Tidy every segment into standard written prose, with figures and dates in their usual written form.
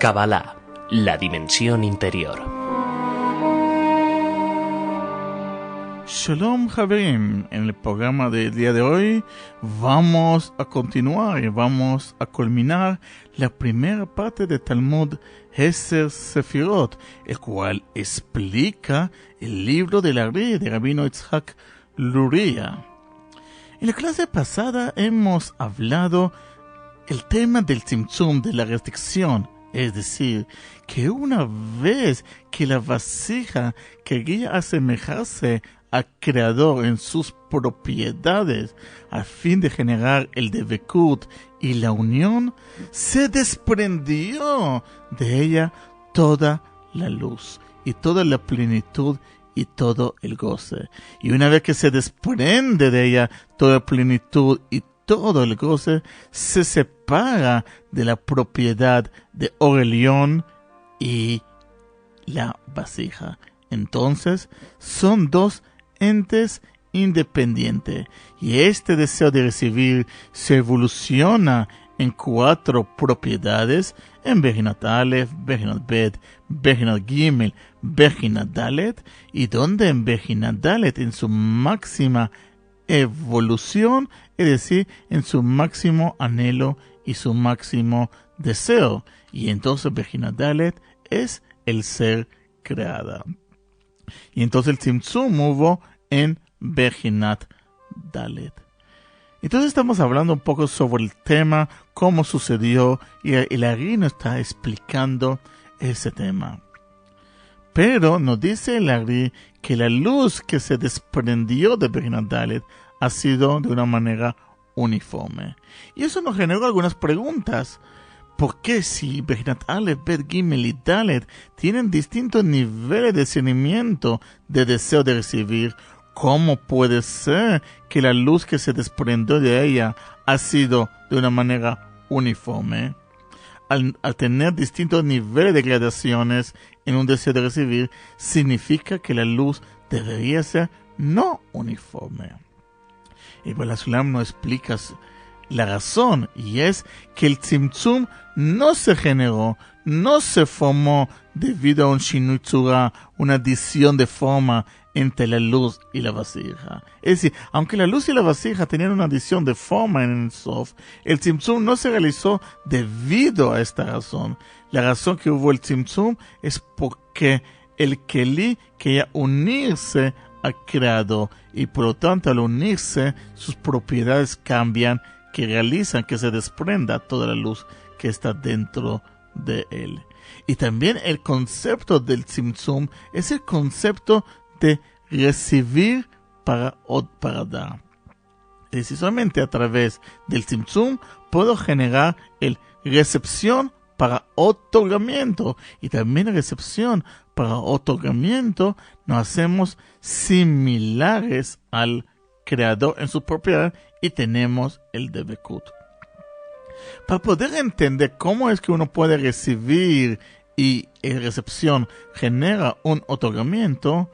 Kabbalah, la dimensión interior. Shalom Javerim, en el programa del día de hoy vamos a continuar y vamos a culminar la primera parte de Talmud Heser Sefirot, el cual explica el libro del Ari de Rabino Yitzhak Luria. En la clase pasada hemos hablado el tema del tzimtzum, de la restricción, es decir, que una vez que la vasija quería asemejarse al creador en sus propiedades a fin de generar el devekut y la unión, se desprendió de ella toda la luz y toda la plenitud y todo el goce. Y una vez que se desprende de ella toda la plenitud y todo el goce, se separa de la propiedad de Orelión y la vasija. Entonces, son dos entes independientes, y este deseo de recibir se evoluciona en cuatro propiedades, en Bejinat Aleph, Bejinat Bet, Bejinat Gimel, Bejinat Dalet, y donde en Bejinat Dalet, en su máxima evolución, es decir, en su máximo anhelo y su máximo deseo, y entonces Bejinat Dalet es el ser creada. Y entonces el tzimtzum hubo en Bejinat Dalet. Entonces estamos hablando un poco sobre el tema, cómo sucedió, y el Ari nos está explicando ese tema. Pero nos dice el Ari que la luz que se desprendió de Bejinat Dalet ha sido de una manera uniforme. Y eso nos generó algunas preguntas. ¿Por qué si Bejinat Aleph, Bet, Gimel y Dalet tienen distintos niveles de discernimiento, de deseo de recibir? ¿Cómo puede ser que la luz que se desprendió de ella ha sido de una manera uniforme? Al tener distintos niveles de gradaciones en un deseo de recibir, significa que la luz debería ser no uniforme. Y pues la Sulam nos explica la razón, y es que el tzimtzum no se generó, no se formó debido a un shinui tzura, una adición de forma entre la luz y la vasija. Es decir, aunque la luz y la vasija tenían una adición de forma en el Sof, el tzimtzum no se realizó debido a esta razón. La razón que hubo el tzimtzum es porque el keli quería unirse al creador, y por lo tanto al unirse sus propiedades cambian, que realizan que se desprenda toda la luz que está dentro de él. Y también el concepto del tzimtzum es el concepto de recibir para dar. Es decir, solamente a través del tzimtzum puedo generar el recepción para otorgamiento, y también la recepción para otorgamiento nos hacemos similares al creador en su propiedad y tenemos el devekut. Para poder entender cómo es que uno puede recibir y la recepción genera un otorgamiento,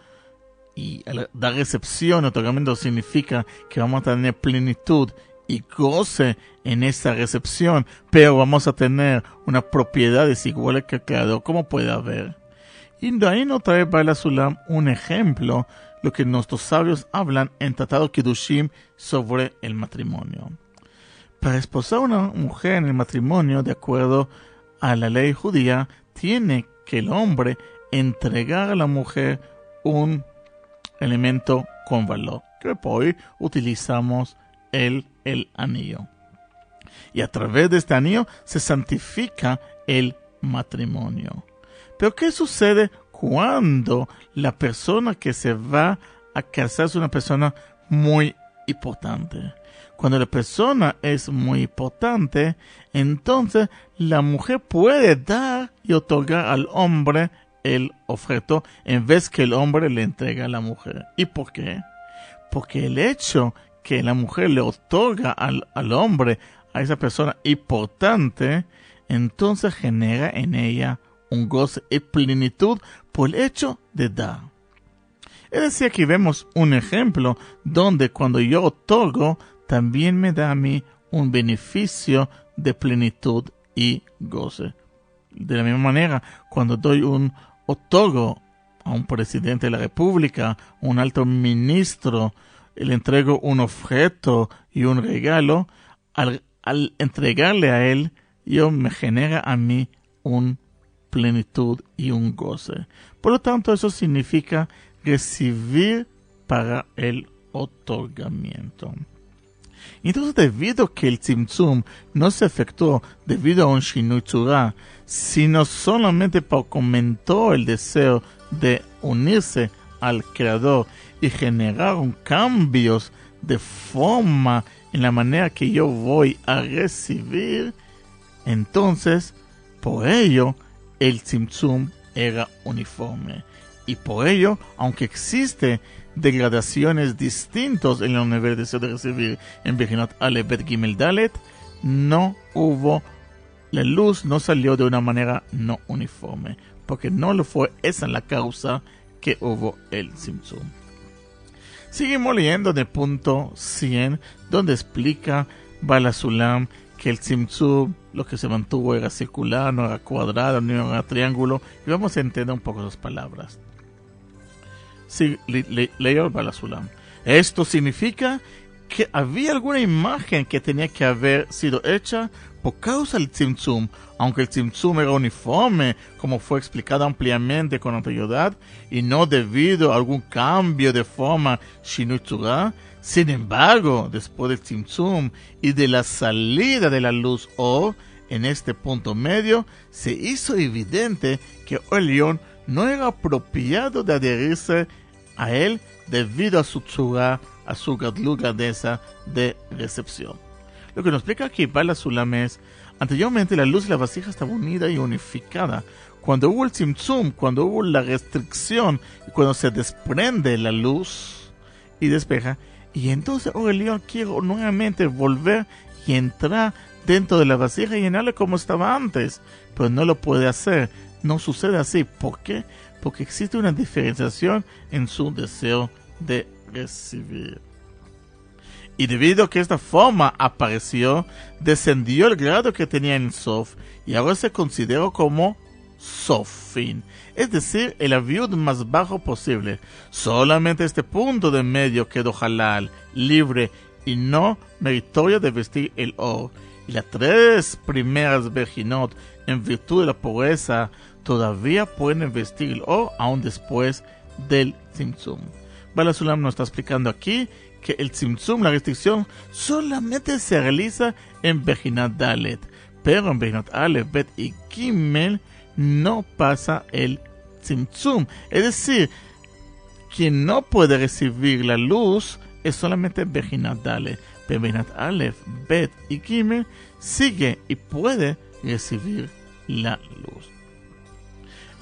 y dar recepción y otorgamiento significa que vamos a tener plenitud y goce en esa recepción, pero vamos a tener una propiedad desigual que el creador. ¿Cómo puede haber? Y de ahí nos trae Baal Sulam un ejemplo, lo que nuestros sabios hablan en Tratado Kiddushim sobre el matrimonio. Para esposar a una mujer en el matrimonio, de acuerdo a la ley judía, tiene que el hombre entregar a la mujer un elemento con valor, que por hoy utilizamos el anillo. Y a través de este anillo se santifica el matrimonio. Pero ¿qué sucede cuando la persona que se va a casar es una persona muy importante? Cuando la persona es muy importante, entonces la mujer puede dar y otorgar al hombre el objeto en vez que el hombre le entrega a la mujer. ¿Y por qué? Porque el hecho que la mujer le otorga al hombre, a esa persona importante, entonces genera en ella un goce y plenitud por el hecho de dar. Es decir, aquí vemos un ejemplo donde cuando yo otorgo, también me da a mí un beneficio de plenitud y goce. De la misma manera, cuando doy un otorgo a un presidente de la República, un alto ministro, le entrego un objeto y un regalo, al entregarle a él, me genera a mí un plenitud y un goce. Por lo tanto, eso significa recibir para el otorgamiento. Entonces, debido a que el Tzimtzum no se efectuó debido a un Shinui Tzura, sino solamente aumentó el deseo de unirse al Creador y generaron cambios de forma en la manera que yo voy a recibir, entonces, por ello, el Tzimtzum era uniforme. Y por ello, aunque existe degradaciones distintos en los niveles de deseo de recibir en Bejinot Aleph, Bet, Gimel, Dalet, la luz no salió de una manera no uniforme, porque no lo fue esa la causa que hubo el Tzimtzum. Seguimos leyendo en el punto 100, donde explica Baal HaSulam que el Tzimtzum, lo que se mantuvo era circular, no era cuadrado, no era triángulo, y vamos a entender un poco esas palabras. Sí, leyó Baal HaSulam. Esto significa que había alguna imagen que tenía que haber sido hecha por causa del Tzimtzum, aunque el Tzimtzum era uniforme, como fue explicado ampliamente con anterioridad, y no debido a algún cambio de forma Shinui Tzura. Sin embargo, después del Tzimtzum y de la salida de la luz Or, en este punto medio, se hizo evidente que Elión no era apropiado de adherirse a él debido a su tzura, a su grandeza de recepción. Lo que nos explica aquí Baal HaSulam es, anteriormente la luz y la vasija estaban unidas y unificada. Cuando hubo el Tzimtzum, cuando hubo la restricción, cuando se desprende la luz y despeja, y entonces Elión quiere nuevamente volver y entrar dentro de la vasija y llenarla como estaba antes, pero no lo puede hacer. No sucede así. ¿Por qué? Porque existe una diferenciación en su deseo de recibir. Y debido a que esta forma apareció, descendió el grado que tenía en Sof, y ahora se consideró como Sofin, es decir, el aviud más bajo posible. Solamente este punto de medio quedó halal, libre y no meritorio de vestir el Or. Y las tres primeras Bejinot, en virtud de la pureza, todavía pueden vestir el Or aún después del Tzimtzum. Baal HaSulam nos está explicando aquí que el Tzimtzum, la restricción, solamente se realiza en Bejinat Dalet, pero en Bejinat Aleph, Bet y Gimel no pasa el Tzimtzum. Es decir, quien no puede recibir la luz es solamente Bejinat Dalet, pero Bejinat Aleph, Bet y Gimel sigue y puede recibir la luz.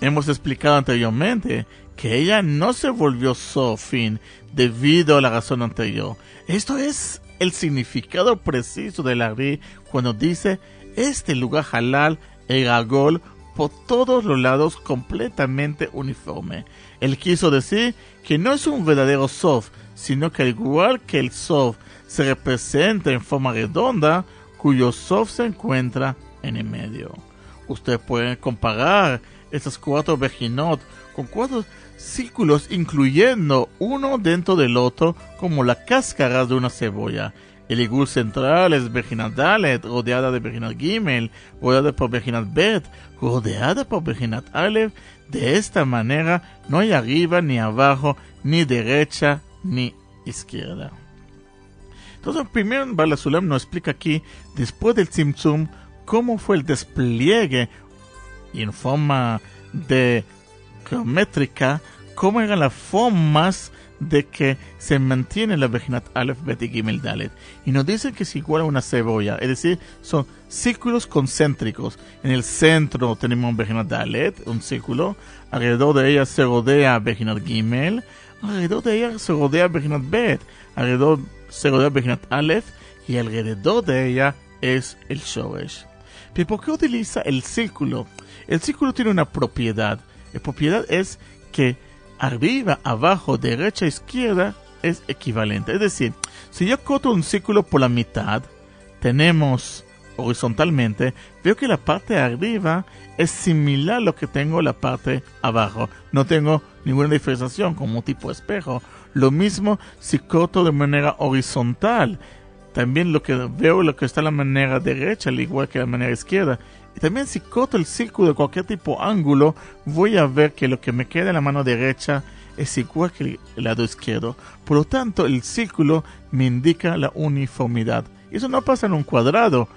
Hemos explicado anteriormente que ella no se volvió Sofin debido a la razón anterior. Esto es el significado preciso del Ari cuando dice este lugar halal era gol por todos los lados completamente uniforme. Él quiso decir que no es un verdadero Sof, sino que al igual que el Sof se representa en forma redonda, cuyo Sof se encuentra en el medio. Ustedes pueden comparar estas cuatro Bejinot con cuatro círculos, incluyendo uno dentro del otro, como la cáscara de una cebolla. El igul central es Bejinat Dalet, rodeada de Bejinat Gimel, rodeada por Bejinat Bet, rodeada por Bejinat Aleph. De esta manera no hay arriba ni abajo, ni derecha ni izquierda. Entonces, primero Baal HaSulam nos explica aquí, después del Tzimtzum, cómo fue el despliegue y en forma de geométrica, cómo eran las formas de que se mantiene la Bejinat Aleph, Bet y Gimel Dalet. Y nos dice que es igual a una cebolla, es decir, son círculos concéntricos. En el centro tenemos Bejinat Dalet, un círculo, alrededor de ella se rodea Bejinat Gimel, alrededor de ella se rodea Bejinat Bet, alrededor se rodea Bejinat Aleph, y alrededor de ella es el Shoresh. ¿Pero por qué utiliza el círculo? El círculo tiene una propiedad. La propiedad es que arriba, abajo, derecha, izquierda es equivalente. Es decir, si yo corto un círculo por la mitad, tenemos horizontalmente, veo que la parte de arriba es similar a lo que tengo la parte abajo. No tengo ninguna diferenciación como tipo espejo. Lo mismo si corto de manera horizontal. También lo que veo lo que está en la manera derecha, al igual que la manera izquierda. Y también si corto el círculo de cualquier tipo de ángulo, voy a ver que lo que me queda en la mano derecha es igual que el lado izquierdo. Por lo tanto, el círculo me indica la uniformidad. Y eso no pasa en un cuadrado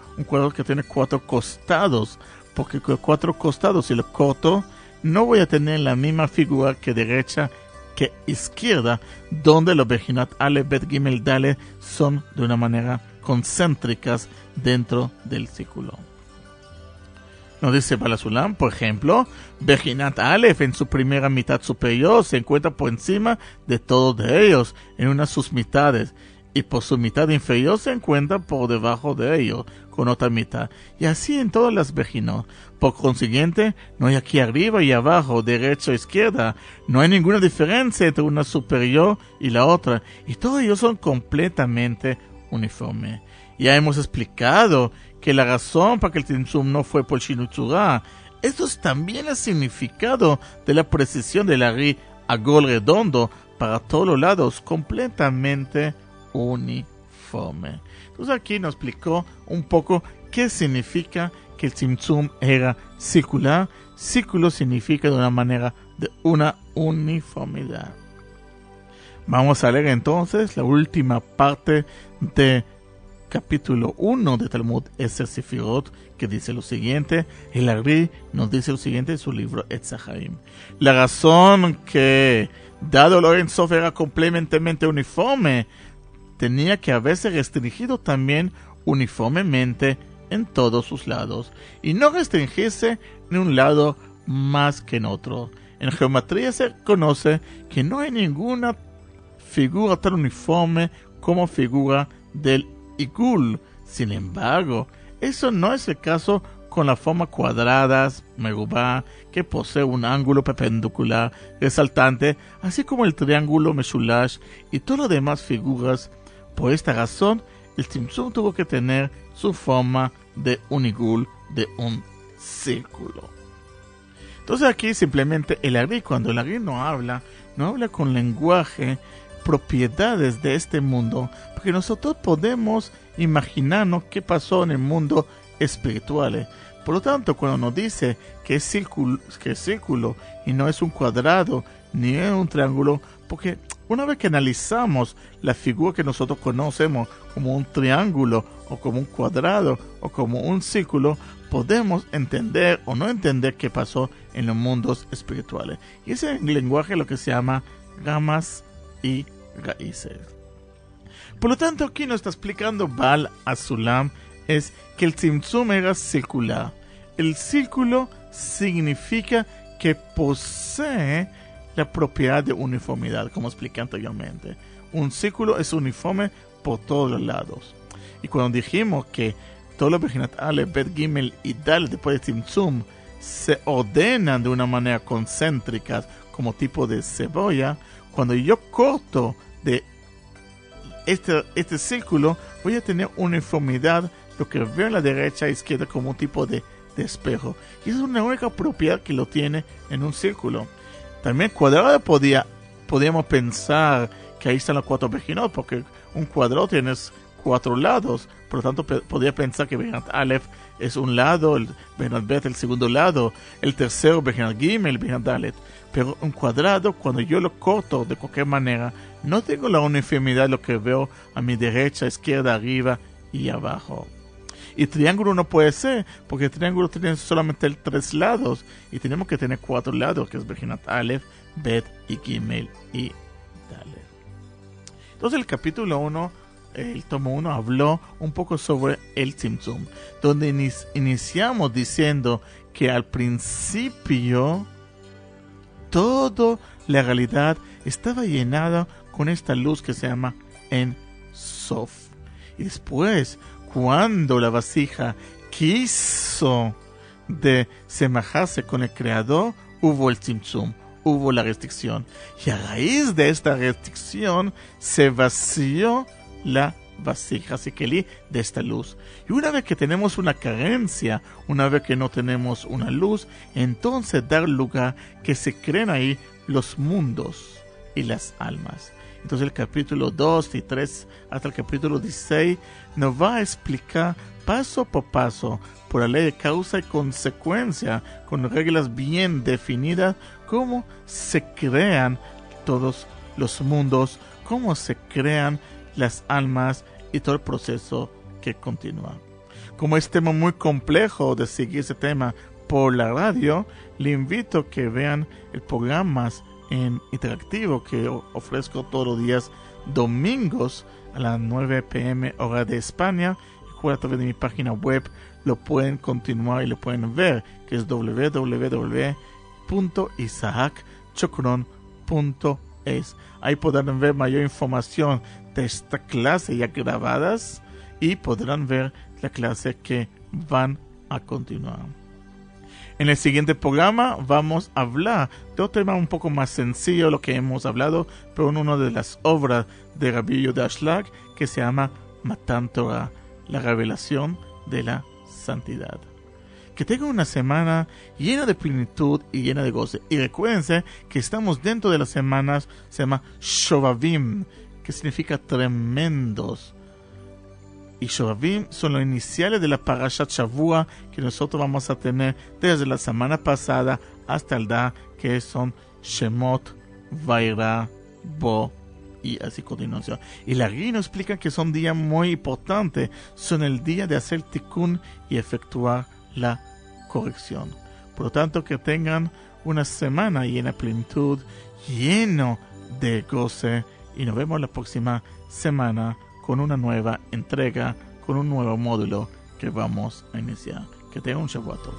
que tiene 4 costados. Porque con 4 costados, si lo corto, no voy a tener la misma figura que derecha que izquierda, donde los Bejinat Aleph, Bet, Gimel, Dalet son de una manera concéntricas dentro del círculo. Nos dice Baal HaSulam, por ejemplo, Bejinat Aleph en su primera mitad superior se encuentra por encima de todos de ellos, en una de sus mitades, y por su mitad inferior se encuentra por debajo de ellos, con otra mitad, y así en todas las Bejinot. Por consiguiente, no hay aquí arriba y abajo, derecha o izquierda, no hay ninguna diferencia entre una superior y la otra, y todos ellos son completamente uniformes. Ya hemos explicado que la razón para que el Tzimtzum no fue por Shinui Tzura, esto es también el significado de la precisión del Ari Agol redondo para todos los lados, completamente uniforme. Entonces aquí nos explicó un poco qué significa que el Tzimtzum era circular. Círculo significa de una manera de una uniformidad. Vamos a leer entonces la última parte de capítulo 1 de Talmud Eser Sefirot, que dice lo siguiente. El Ari nos dice lo siguiente en su libro Etz HaChaim. La razón que, dado el Ein Sof era completamente uniforme, tenía que haberse restringido también uniformemente en todos sus lados, y no restringirse en un lado más que en otro. En geometría se conoce que no hay ninguna figura tan uniforme como figura del Igul. Sin embargo, eso no es el caso con la forma cuadrada, merubá, que posee un ángulo perpendicular resaltante, así como el triángulo Meshulash y todas las demás figuras. Por esta razón, el Tzimtzum tuvo que tener su forma de un igul, de un círculo. Entonces aquí simplemente el Ari, cuando el Ari no habla con lenguaje, propiedades de este mundo, porque nosotros podemos imaginarnos qué pasó en el mundo espiritual. Por lo tanto, cuando nos dice que es círculo y no es un cuadrado ni es un triángulo, porque una vez que analizamos la figura que nosotros conocemos como un triángulo o como un cuadrado o como un círculo, podemos entender o no entender qué pasó en los mundos espirituales. Y ese es el lenguaje lo que se llama ramas y raíces. Por lo tanto, aquí nos está explicando Baal HaSulam es que el Tzimtzum era circular. El círculo significa que posee la propiedad de uniformidad, como expliqué anteriormente. Un círculo es uniforme por todos los lados. Y cuando dijimos que todos los Bejinat Aleph, Bet, Gimel y Dalet después de Tzimtzum se ordenan de una manera concéntrica como tipo de cebolla, cuando yo corto de este círculo, voy a tener uniformidad, lo que veo en la derecha e izquierda como un tipo de espejo. Y esa es una única propiedad que lo tiene en un círculo. También cuadrado podíamos pensar que ahí están los 4 Bejinot, porque un cuadrado tiene 4 lados. Por lo tanto, podría pensar que Bejinat Aleph es un lado, el Bejinat Bet el segundo lado, el tercero Bejinat Gimel, el Bejinat Dalet. Pero un cuadrado, cuando yo lo corto de cualquier manera, no tengo la uniformidad de lo que veo a mi derecha, izquierda, arriba y abajo. Y triángulo no puede ser, porque el triángulo tiene solamente 3 lados, y tenemos que tener 4 lados, que es Bejinat Aleph, Bet y Gimel y Dalet. Entonces el capítulo 1, el tomo 1, habló un poco sobre el Tzimtzum, donde iniciamos diciendo que al principio toda la realidad estaba llenada con esta luz que se llama En Sof. Y después, cuando la vasija quiso de semejarse con el Creador, hubo el Tzimtzum, hubo la restricción. Y a raíz de esta restricción se vació la vasijas y keli de esta luz. Y una vez que tenemos una carencia, una vez que no tenemos una luz, entonces dar lugar que se creen ahí los mundos y las almas. Entonces el capítulo 2 y 3 hasta el capítulo 16 nos va a explicar paso por paso, por la ley de causa y consecuencia, con reglas bien definidas, cómo se crean todos los mundos, cómo se crean las almas y todo el proceso que continúa. Como es tema muy complejo de seguir ese tema por la radio, le invito a que vean el programa en interactivo que ofrezco todos los días domingos a las 9 p.m. hora de España. A través de mi página web lo pueden continuar y lo pueden ver, que es www.isaacchocron.es. Ahí podrán ver mayor información de esta clase ya grabadas y podrán ver la clase que van a continuar. En el siguiente programa vamos a hablar de otro tema un poco más sencillo, lo que hemos hablado, pero en una de las obras de Rabbi Yehuda Shlag, que se llama Matan Torah, la revelación de la santidad. Que tengan una semana llena de plenitud y llena de goce. Y recuérdense que estamos dentro de las semanas, se llama Shovavim, que significa tremendos. Y Shovavim son los iniciales de la Parashat Shavua que nosotros vamos a tener desde la semana pasada hasta el día, que son Shemot, Vaira, Bo y así continuación. Y la Ri nos explica que son días muy importantes, son el día de hacer tikkun y efectuar la corrección. Por lo tanto, que tengan una semana llena de plenitud, lleno de goce, y nos vemos la próxima semana con una nueva entrega, con un nuevo módulo que vamos a iniciar. Que tengan un Shavua Tov.